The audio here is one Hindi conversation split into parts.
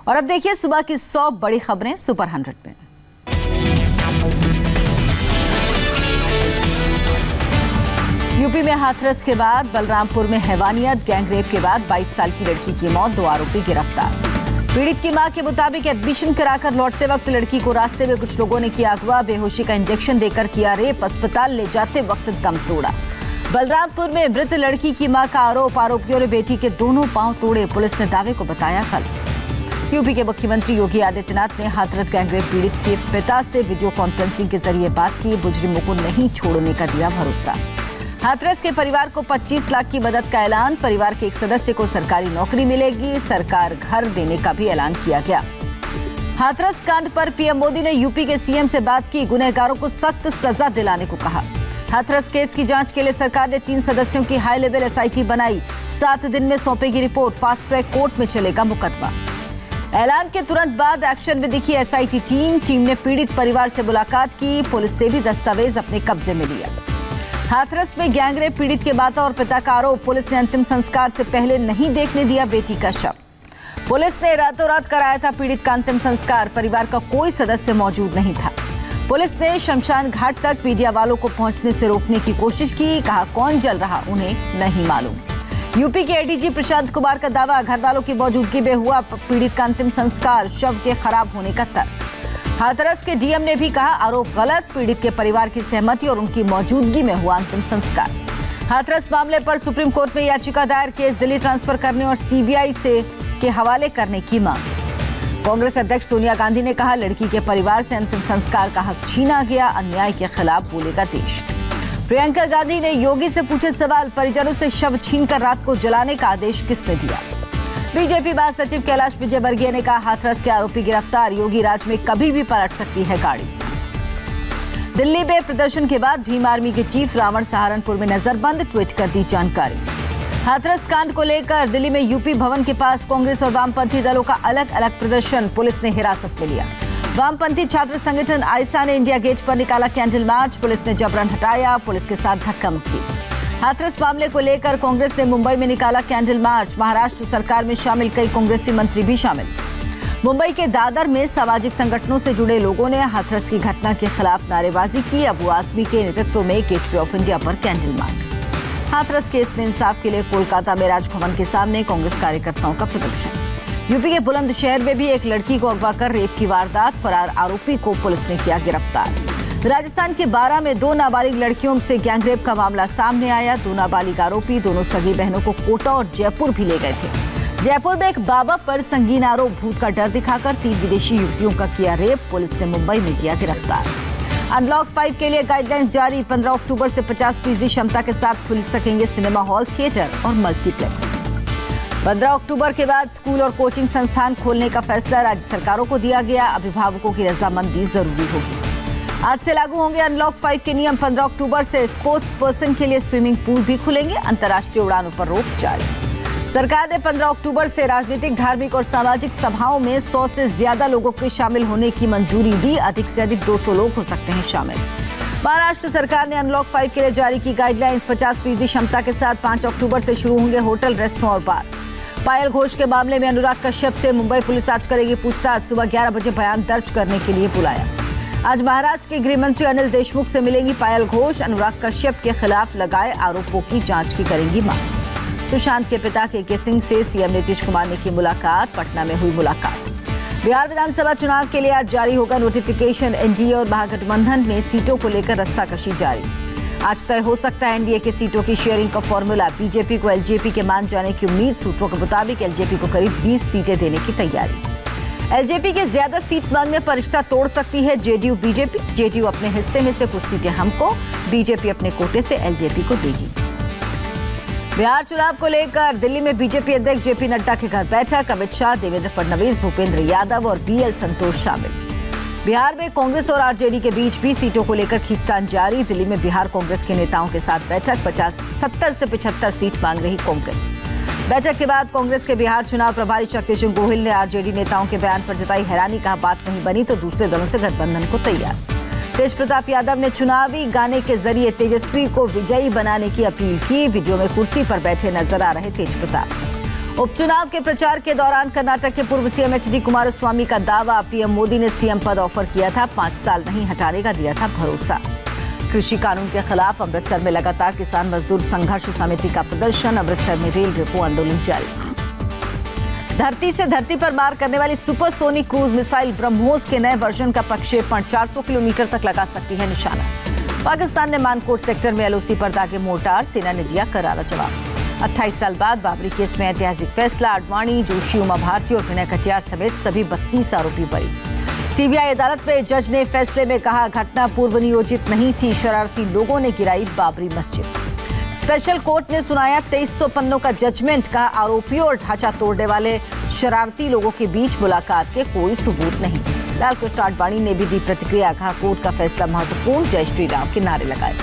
और अब देखिए सुबह की 100 बड़ी खबरें सुपर 100 में। यूपी में हाथरस के बाद बलरामपुर में हैवानियत, गैंगरेप के बाद 22 साल की लड़की की मौत, 2 आरोपी गिरफ्तार। पीड़ित की मां के मुताबिक एडमिशन कराकर लौटते वक्त लड़की को रास्ते में कुछ लोगों ने किया अगवा, बेहोशी का इंजेक्शन देकर किया रेप, अस्पताल ले जाते वक्त दम तोड़ा। बलरामपुर में मृत लड़की की मां का आरोप, आरोपियों ने बेटी के दोनों पांव तोड़े, पुलिस ने दावे को बताया गलत। यूपी के मुख्यमंत्री योगी आदित्यनाथ ने हाथरस गैंगरेप पीड़ित के पिता से वीडियो कॉन्फ्रेंसिंग के जरिए बात की, मुजरिमों को नहीं छोड़ने का दिया भरोसा। हाथरस के परिवार को 25 लाख की मदद का ऐलान, परिवार के एक सदस्य को सरकारी नौकरी मिलेगी, सरकार घर देने का भी ऐलान किया गया। हाथरस कांड पर पीएम मोदी ने यूपी के सीएम से बात की, गुनहगारों को सख्त सजा दिलाने को कहा। हाथरस केस की जांच के लिए सरकार ने 3 सदस्यों की हाई लेवल एसआईटी बनाई, 7 दिन में सौंपेगी रिपोर्ट, फास्ट ट्रैक कोर्ट में चलेगा मुकदमा। ऐलान के तुरंत बाद एक्शन में दिखी एसआईटी टीम ने पीड़ित परिवार से मुलाकात की, पुलिस से भी दस्तावेज अपने कब्जे में लिया। हाथरस में गैंगरेप पीड़ित के माता और पिता का आरोप, पुलिस ने अंतिम संस्कार से पहले नहीं देखने दिया बेटी का शव। पुलिस ने रातों रात कराया था पीड़ित का अंतिम संस्कार, परिवार का कोई सदस्य मौजूद नहीं था। पुलिस ने शमशान घाट तक मीडिया वालों को पहुंचने से रोकने की कोशिश की, कहा कौन जल रहा उन्हें नहीं मालूम। यूपी के एडीजी प्रशांत कुमार का दावा, घर वालों की मौजूदगी में हुआ पीड़ित का अंतिम संस्कार, शव के खराब होने का तर्क। हाथरस के डीएम ने भी कहा आरोप गलत, पीड़ित के परिवार की सहमति और उनकी मौजूदगी में हुआ अंतिम संस्कार। हाथरस मामले पर सुप्रीम कोर्ट में याचिका दायर, केस दिल्ली ट्रांसफर करने और सीबीआई के हवाले करने की मांग। कांग्रेस अध्यक्ष सोनिया गांधी ने कहा लड़की के परिवार से अंतिम संस्कार का हक छीना गया, अन्याय के खिलाफ बोलेगा देश। प्रियंका गांधी ने योगी से पूछे सवाल, परिजनों से शव छीनकर रात को जलाने का आदेश किसने दिया। बीजेपी महासचिव कैलाश विजयवर्गीय ने कहा हाथरस के आरोपी गिरफ्तार, योगी राज में कभी भी पलट सकती है गाड़ी। दिल्ली में प्रदर्शन के बाद भीम आर्मी के चीफ रावण सहारनपुर में नजरबंद, ट्वीट कर दी जानकारी। हाथरस कांड को लेकर दिल्ली में यूपी भवन के पास कांग्रेस और वामपंथी दलों का अलग अलग प्रदर्शन, पुलिस ने हिरासत में लिया। वामपंथी छात्र संगठन आइसा ने इंडिया गेट पर निकाला कैंडल मार्च, पुलिस ने जबरन हटाया, पुलिस के साथ धक्का मुक्की। हाथरस मामले को लेकर कांग्रेस ने मुंबई में निकाला कैंडल मार्च, महाराष्ट्र सरकार में शामिल कई कांग्रेसी मंत्री भी शामिल। मुंबई के दादर में सामाजिक संगठनों से जुड़े लोगों ने हाथरस की घटना के खिलाफ नारेबाजी की, अबू आजमी के नेतृत्व में गेटवे ऑफ इंडिया पर कैंडल मार्च। हाथरस केस में इंसाफ के लिए कोलकाता में राजभवन के सामने कांग्रेस कार्यकर्ताओं का प्रदर्शन। यूपी के बुलंदशहर में भी एक लड़की को अगवा कर रेप की वारदात, फरार आरोपी को पुलिस ने किया गिरफ्तार। राजस्थान के 12 में 2 नाबालिग लड़कियों से गैंगरेप का मामला सामने आया, 2 नाबालिग आरोपी दोनों सगी बहनों को कोटा और जयपुर भी ले गए थे। जयपुर में एक बाबा पर संगीन आरोप, भूत का डर दिखाकर 3 विदेशी युवतियों का किया रेप, पुलिस ने मुंबई में किया गिरफ्तार। अनलॉक 5 के लिए गाइडलाइंस जारी, 15 अक्टूबर से 50% क्षमता के साथ खुल सकेंगे सिनेमा हॉल, थिएटर और मल्टीप्लेक्स। 15 अक्टूबर के बाद स्कूल और कोचिंग संस्थान खोलने का फैसला राज्य सरकारों को दिया गया, अभिभावकों की रजामंदी जरूरी होगी। आज से लागू होंगे अनलॉक 5 के नियम, 15 अक्टूबर से स्पोर्ट्स पर्सन के लिए स्विमिंग पूल भी खुलेंगे, अंतर्राष्ट्रीय उड़ानों पर रोक जारी। सरकार ने 15 अक्टूबर से राजनीतिक, धार्मिक और सामाजिक सभाओं में 100 से ज्यादा लोगों के शामिल होने की मंजूरी दी, अधिक से अधिक 200 लोग हो सकते हैं शामिल। महाराष्ट्र सरकार ने अनलॉक 5 के लिए जारी की गाइडलाइंस, 50% क्षमता के साथ 5 अक्टूबर से शुरू होंगे होटल, रेस्टोरेंट और बार। पायल घोष के मामले में अनुराग कश्यप से मुंबई पुलिस आज करेगी पूछताछ, सुबह 11 बजे बयान दर्ज करने के लिए बुलाया। आज महाराष्ट्र के गृह मंत्री अनिल देशमुख से मिलेंगी पायल घोष, अनुराग कश्यप के खिलाफ लगाए आरोपों की जांच की करेंगी मांग। सुशांत के पिता के सिंह से सीएम नीतीश कुमार ने की मुलाकात, पटना में हुई मुलाकात। बिहार विधानसभा चुनाव के लिए आज जारी होगा नोटिफिकेशन, एनडीए और महागठबंधन में सीटों को लेकर रस्साकशी जारी। आज तय हो सकता है एनडीए की सीटों की शेयरिंग का फॉर्मूला, बीजेपी को एलजेपी के मान जाने की उम्मीद, सूत्रों के मुताबिक एलजेपी को करीब 20 सीटें देने की तैयारी। एलजेपी के ज्यादा सीट मांगने पर रिश्ता तोड़ सकती है जेडीयू बीजेपी, जेडीयू अपने हिस्से में से कुछ सीटें हमको, बीजेपी अपने कोटे से एलजेपी को देगी। बिहार चुनाव को लेकर दिल्ली में बीजेपी अध्यक्ष जेपी नड्डा के घर बैठक, अमित शाह, देवेंद्र फडणवीस, भूपेंद्र यादव और बीएल संतोष शामिल। बिहार में कांग्रेस और आरजेडी के बीच भी सीटों को लेकर खींचतान जारी, दिल्ली में बिहार कांग्रेस के नेताओं के साथ बैठक, 70 से 75 सीट मांग रही कांग्रेस। बैठक के बाद कांग्रेस के बिहार चुनाव प्रभारी शक्ति सिंह गोहिल ने आरजेडी नेताओं के बयान पर जताई हैरानी, कहा बात नहीं बनी तो दूसरे दलों से गठबंधन को तैयार। तेज प्रताप यादव ने चुनावी गाने के जरिए तेजस्वी को विजयी बनाने की अपील की, वीडियो में कुर्सी पर बैठे नजर आ रहे तेज प्रताप। उपचुनाव के प्रचार के दौरान कर्नाटक के पूर्व सीएम एचडी कुमारस्वामी का दावा, पीएम मोदी ने सीएम पद ऑफर किया था, 5 साल नहीं हटाने का दिया था भरोसा। कृषि कानून के खिलाफ अमृतसर में लगातार किसान मजदूर संघर्ष समिति का प्रदर्शन, अमृतसर में रेल रोको आंदोलन जारी। धरती से धरती पर मार करने वाली सुपरसोनिक क्रूज मिसाइल ब्रह्मोस के नए वर्जन का प्रक्षेपण 400 किलोमीटर तक लगा सकती है निशाना। पाकिस्तान ने मानकोट सेक्टर में एलओसी पर दागे मोर्टार, सेना ने दिया करारा जवाब। 28 साल बाद बाबरी केस में ऐतिहासिक फैसला, आडवाणी, जोशी, उमा भारती और विनय कटियार समेत सभी 32 आरोपी बरी। सीबीआई अदालत में जज ने फैसले में कहा, घटना पूर्व नियोजित नहीं थी, शरारती लोगों ने गिराई बाबरी मस्जिद। स्पेशल कोर्ट ने सुनाया 2300 पन्नों का जजमेंट, कहा आरोपियों और ढांचा तोड़ने वाले शरारती लोगों के बीच मुलाकात के कोई सबूत नहीं। लालकृष्ण आडवाणी ने भी दी प्रतिक्रिया, कहा कोर्ट का फैसला महत्वपूर्ण, जय श्री राम के नारे लगाए।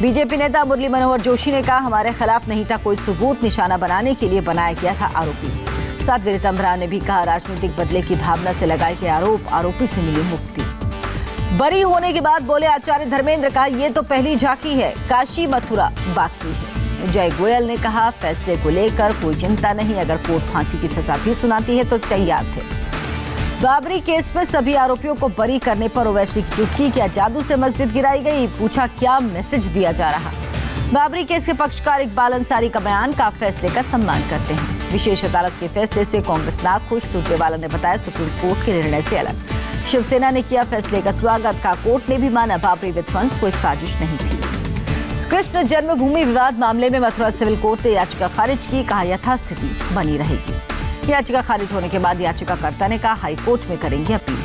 बीजेपी नेता मुरली मनोहर जोशी ने कहा, हमारे खिलाफ नहीं था कोई सबूत, निशाना बनाने के लिए बनाया गया था आरोपी। साध्वी रीतंभरा ने भी कहा, राजनीतिक बदले की भावना से लगाए गए आरोपी से मिली मुक्ति। बरी होने के बाद बोले आचार्य धर्मेंद्र, कहा ये तो पहली झांकी है, काशी मथुरा बाकी है। जय गोयल ने कहा, फैसले को लेकर कोई चिंता नहीं, अगर कोर्ट फांसी की सजा भी सुनाती है तो तैयार थे। बाबरी केस में सभी आरोपियों को बरी करने पर ओवैसी की चुटकी, क्या जादू से मस्जिद गिराई गई, पूछा क्या मैसेज दिया जा रहा। बाबरी केस के पक्षकार इकबाल अंसारी का बयान, का फैसले का सम्मान करते हैं, विशेष अदालत के फैसले से कांग्रेस नाखुश, सुरजेवाला ने बताया सुप्रीम कोर्ट के निर्णय से अलग। शिवसेना ने किया फैसले का स्वागत, का कोर्ट ने भी माना बाबरी विध्वंस कोई साजिश नहीं थी। कृष्ण जन्मभूमि विवाद मामले में मथुरा सिविल कोर्ट ने याचिका खारिज की, कहा यथास्थिति बनी रहेगी। याचिका खारिज होने के बाद याचिकाकर्ता ने कहा हाईकोर्ट में करेंगे अपील।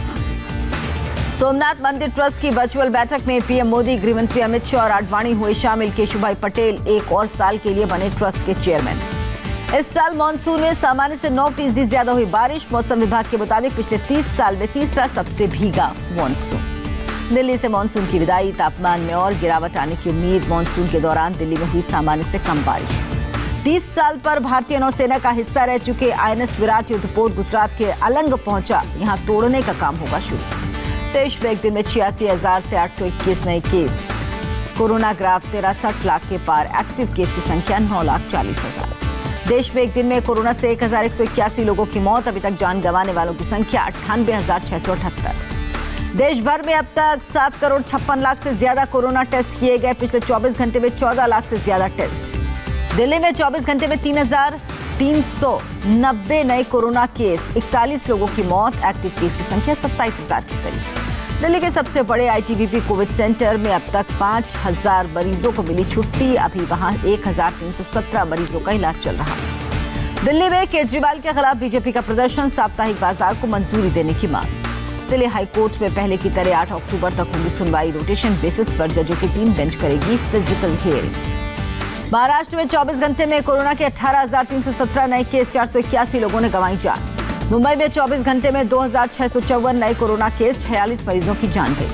सोमनाथ मंदिर ट्रस्ट की वर्चुअल बैठक में पीएम मोदी, गृहमंत्री अमित शाह और आडवाणी हुए शामिल। केशुभाई पटेल 1 और साल के लिए बने ट्रस्ट के चेयरमैन। इस साल मानसून में सामान्य से 9% ज्यादा हुई बारिश, मौसम विभाग के मुताबिक पिछले 30 साल में तीसरा सबसे भीगा मानसून। दिल्ली से मानसून की विदाई, तापमान में और गिरावट आने की उम्मीद। मानसून के दौरान दिल्ली में हुई सामान्य से कम बारिश। 30 साल पर भारतीय नौसेना का हिस्सा रह चुके आईएनएस विराट युद्धपोत गुजरात के अलंग पहुंचा, यहां तोड़ने का काम होगा शुरू। देश में एक दिन में 86,000 से 821 नए केस। कोरोना ग्राफ 63 लाख के पार, एक्टिव केस की संख्या 9,40,000। देश में एक दिन में कोरोना से 1,181 लोगों की मौत, अभी तक जान गंवाने वालों की संख्या 98,678। देश भर में अब तक 7 करोड़ 56 लाख से ज्यादा कोरोना टेस्ट किए गए। पिछले 24 घंटे में 14 लाख से ज्यादा टेस्ट। दिल्ली में 24 घंटे में 3,390 नए कोरोना केस, 41 लोगों की मौत, एक्टिव केस की संख्या 27,000 के करीब। दिल्ली के सबसे बड़े आईटीबीपी कोविड सेंटर में अब तक 5,000 मरीजों को मिली छुट्टी, अभी वहां 1,317 मरीजों का इलाज चल रहा है। दिल्ली में केजरीवाल के खिलाफ बीजेपी का प्रदर्शन, साप्ताहिक बाजार को मंजूरी देने की मांग। दिल्ली हाईकोर्ट में पहले की तरह 8 अक्टूबर तक होगी सुनवाई, रोटेशन बेसिस पर जजों की 3 बेंच करेगी फिजिकल हियरिंग। महाराष्ट्र में 24 घंटे में कोरोना के 18,317 नए केस, 481 लोगों ने गंवाई जान। मुंबई में 24 घंटे में 2,654 नए कोरोना केस, 46 मरीजों की जान गई।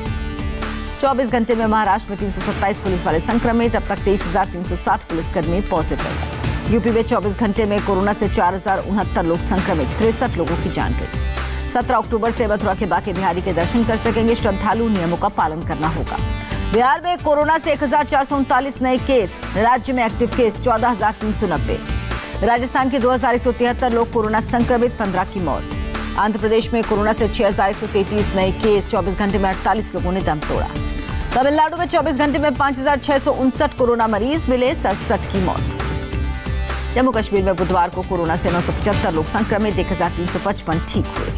24 घंटे में महाराष्ट्र में 327 पुलिस वाले संक्रमित, अब तक 23,360 पुलिसकर्मी पॉजिटिव। यूपी में 24 घंटे में कोरोना से 4,069 लोग संक्रमित, 63 लोगों की जान गई। 17 अक्टूबर से मथुरा के बांके बिहारी के दर्शन कर सकेंगे श्रद्धालु, नियमों का पालन करना होगा। बिहार में कोरोना से 1,439 नए केस, राज्य में एक्टिव केस 14,390। राजस्थान के 2,173 लोग कोरोना संक्रमित, 15 की मौत। आंध्र प्रदेश में कोरोना से 6,133 नए केस, 24 घंटे में 48 लोगों ने दम तोड़ा। तमिलनाडु में 24 घंटे में 5,659 कोरोना मरीज मिले, 67 की मौत। जम्मू कश्मीर में बुधवार को कोरोना से 975 लोग संक्रमित, 1,355 ठीक हुए।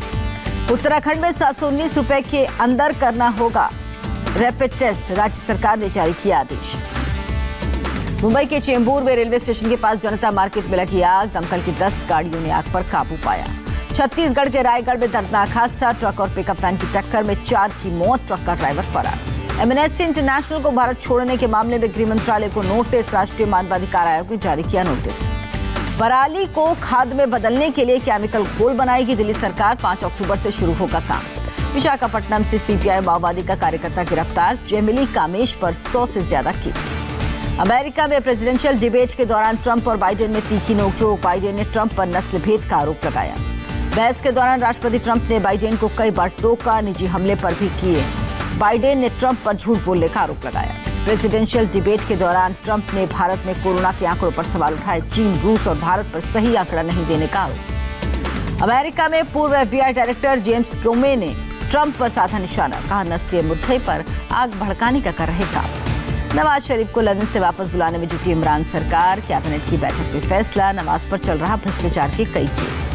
उत्तराखंड में 719 रुपए के अंदर करना होगा रैपिड टेस्ट, राज्य सरकार ने जारी किया आदेश। मुंबई के चेंबूर में रेलवे स्टेशन के पास जनता मार्केट में लगी आग, दमकल की 10 गाड़ियों ने आग पर काबू पाया। छत्तीसगढ़ के रायगढ़ में दर्दनाक हादसा, ट्रक और पिकअप वैन की टक्कर में 4 की मौत, ट्रक का ड्राइवर फरार। एमनेस्टी इंटरनेशनल को भारत छोड़ने के मामले में गृह मंत्रालय को नोटिस, राष्ट्रीय मानवाधिकार आयोग ने जारी किया नोटिस। पराली को खाद में बदलने के लिए केमिकल घोल बनाएगी दिल्ली सरकार, 5 अक्टूबर से शुरू होगा काम। विशाखापट्टनम से सीपीआई माओवादी का कार्यकर्ता गिरफ्तार, जेमिली कामेश पर 100 से ज्यादा केस। अमेरिका में प्रेसिडेंशियल डिबेट के दौरान ट्रंप और बाइडेन में तीखी नोकझोंक, बाइडेन ने ट्रंप पर नस्ल भेद का आरोप लगाया। बहस के दौरान राष्ट्रपति ट्रंप ने बाइडेन को कई बार टोका, निजी हमले पर भी किए। बाइडेन ने ट्रंप पर झूठ बोलने का आरोप लगाया। प्रेसिडेंशियल डिबेट के दौरान ट्रंप ने भारत में कोरोना के आंकड़ों पर सवाल उठाए। चीन, रूस और भारत पर सही आंकड़ा नहीं देने का आरोप। अमेरिका में पूर्व FBI डायरेक्टर जेम्स कोमे ने ट्रंप पर साधा निशाना, कहा नस्लीय मुद्दे पर आग भड़काने का कर रहे काम। नवाज शरीफ को लंदन से वापस बुलाने में जुटी इमरान सरकार, कैबिनेट की बैठक में फैसला, नवाज पर चल रहा भ्रष्टाचार के कई केस।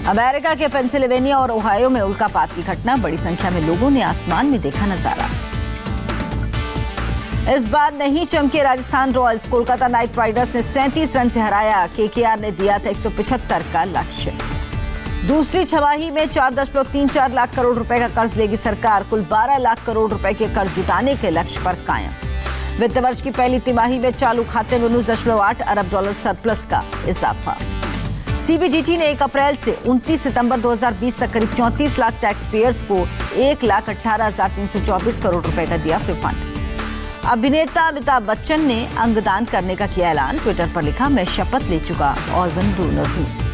अमेरिका के पेंसिल्वेनिया और ओहायो में उल्कापात की घटना, बड़ी संख्या में लोगों ने आसमान में देखा नजारा। इस बार नहीं चमके Rajasthan Royals, Kolkata night Riders ने 37 रन से हराया। KKR ने दिया था 175 का लक्ष्य। दूसरी छमाही में 4.34 लाख करोड़ रुपए का कर्ज लेगी सरकार, कुल 12 लाख करोड़ रुपए के कर्ज जुटाने के लक्ष्य पर कायम। वित्त वर्ष की पहली तिमाही में चालू खाते में 19.8 अरब डॉलर सरप्लस का इजाफा। CBDT ने 1 अप्रैल से 29 सितंबर 2020 तक करीब 34 लाख टैक्स पेयर्स को 1,18,324 करोड़ रुपए का दिया रिफंड। अभिनेता अमिताभ बच्चन ने अंगदान करने का किया ऐलान, ट्विटर पर लिखा, मैं शपथ ले चुका ऑर्गन डोनर हूं।